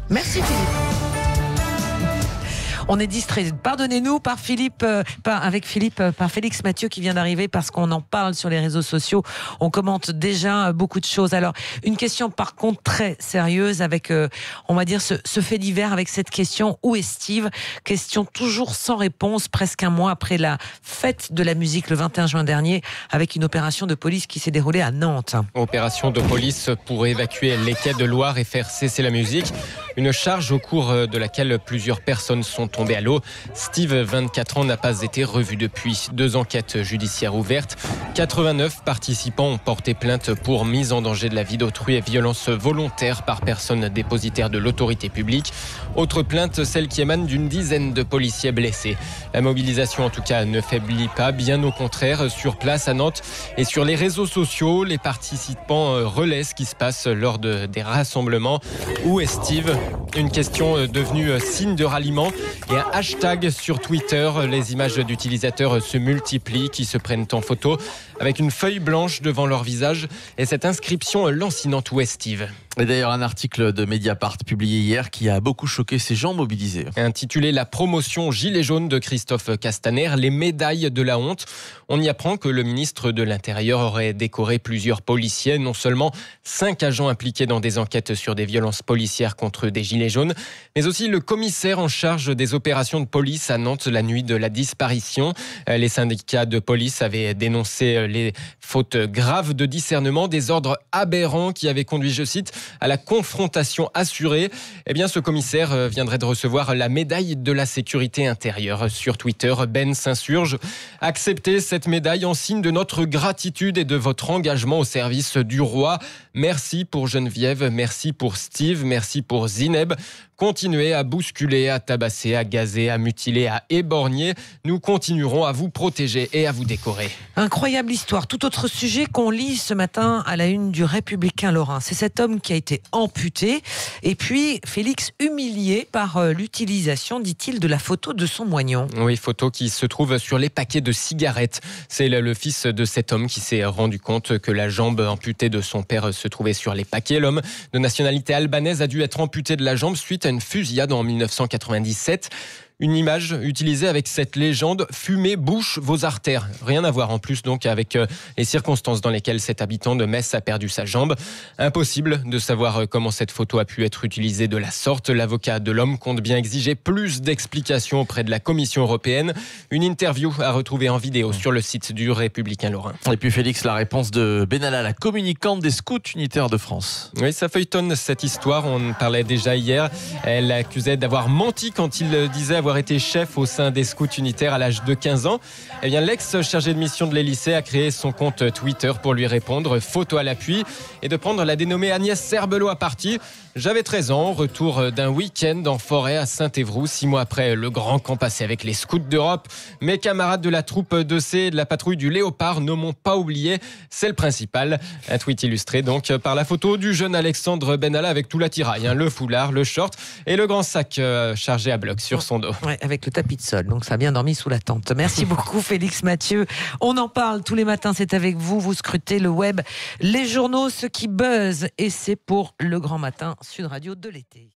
Merci Philippe. On est distrait, pardonnez-nous, par Félix Mathieu qui vient d'arriver parce qu'on en parle sur les réseaux sociaux. On commente déjà beaucoup de choses. Alors, une question par contre très sérieuse avec, on va dire, ce fait divers avec cette question: où est Steve? Question toujours sans réponse, presque un mois après la fête de la musique le 21 juin dernier, avec une opération de police qui s'est déroulée à Nantes. Opération de police pour évacuer les quais de Loire et faire cesser la musique. Une charge au cours de laquelle plusieurs personnes sont tombées à l'eau. Steve, 24 ans, n'a pas été revu depuis. 2 enquêtes judiciaires ouvertes. 89 participants ont porté plainte pour mise en danger de la vie d'autrui et violence volontaire par personne dépositaire de l'autorité publique. Autre plainte, celle qui émane d'une dizaine de policiers blessés. La mobilisation, en tout cas, ne faiblit pas. Bien au contraire, sur place à Nantes et sur les réseaux sociaux, les participants relaient ce qui se passe lors des rassemblements. Où est Steve? Une question devenue signe de ralliement et un hashtag sur Twitter. Les images d'utilisateurs se multiplient, qui se prennent en photo avec une feuille blanche devant leur visage et cette inscription lancinante: où est Steve? Et d'ailleurs, un article de Mediapart publié hier qui a beaucoup choqué ces gens mobilisés. Intitulé La promotion Gilets jaunes de Christophe Castaner, les médailles de la honte. On y apprend que le ministre de l'Intérieur aurait décoré plusieurs policiers, non seulement 5 agents impliqués dans des enquêtes sur des violences policières contre des Gilets jaunes, mais aussi le commissaire en charge des opérations de police à Nantes la nuit de la disparition. Les syndicats de police avaient dénoncé les fautes graves de discernement, des ordres aberrants qui avaient conduit, je cite, à la confrontation assurée. Eh bien, ce commissaire viendrait de recevoir la médaille de la sécurité intérieure. Sur Twitter, Ben s'insurge: acceptez cette médaille en signe de notre gratitude et de votre engagement au service du roi. Merci pour Geneviève, merci pour Steve, merci pour Zineb. Continuez à bousculer, à tabasser, à gazer, à mutiler, à éborgner. Nous continuerons à vous protéger et à vous décorer. Incroyable histoire. Tout autre sujet qu'on lit ce matin à la une du Républicain Lorrain. C'est cet homme qui a été amputé et puis Félix humilié par l'utilisation, dit-il, de la photo de son moignon. Oui, photo qui se trouve sur les paquets de cigarettes. C'est le fils de cet homme qui s'est rendu compte que la jambe amputée de son père se trouvait sur les paquets. L'homme de nationalité albanaise a dû être amputé de la jambe suite à une fusillade en 1997. Une image utilisée avec cette légende: fumez bouche vos artères. Rien à voir en plus donc avec les circonstances dans lesquelles cet habitant de Metz a perdu sa jambe. Impossible de savoir comment cette photo a pu être utilisée de la sorte. L'avocat de l'homme compte bien exiger plus d'explications auprès de la Commission européenne. Une interview à retrouver en vidéo sur le site du Républicain Lorrain. Et puis Félix, la réponse de Benalla, la communicante des scouts unitaires de France. Oui, ça feuilletonne cette histoire. On en parlait déjà hier. Elle l'accusait d'avoir menti quand il disait avoir été chef au sein des scouts unitaires à l'âge de 15 ans. Eh bien, l'ex-chargé de mission de l'Élysée a créé son compte Twitter pour lui répondre, photo à l'appui, et de prendre la dénommée Agnès Serbelot à partie. J'avais 13 ans, retour d'un week-end en forêt à Saint-Évroult, 6 mois après le grand camp passé avec les scouts d'Europe. Mes camarades de la troupe de C et de la patrouille du Léopard ne m'ont pas oublié, c'est le principal. Un tweet illustré donc par la photo du jeune Alexandre Benalla avec tout l'attirail, le foulard, le short et le grand sac chargé à bloc sur son dos. Ouais, avec le tapis de sol, donc ça a bien dormi sous la tente. Merci beaucoup Félix Mathieu. On en parle tous les matins, c'est avec vous. Vous scrutez le web, les journaux, ceux qui buzzent, et c'est pour le grand matin Sud Radio de l'été.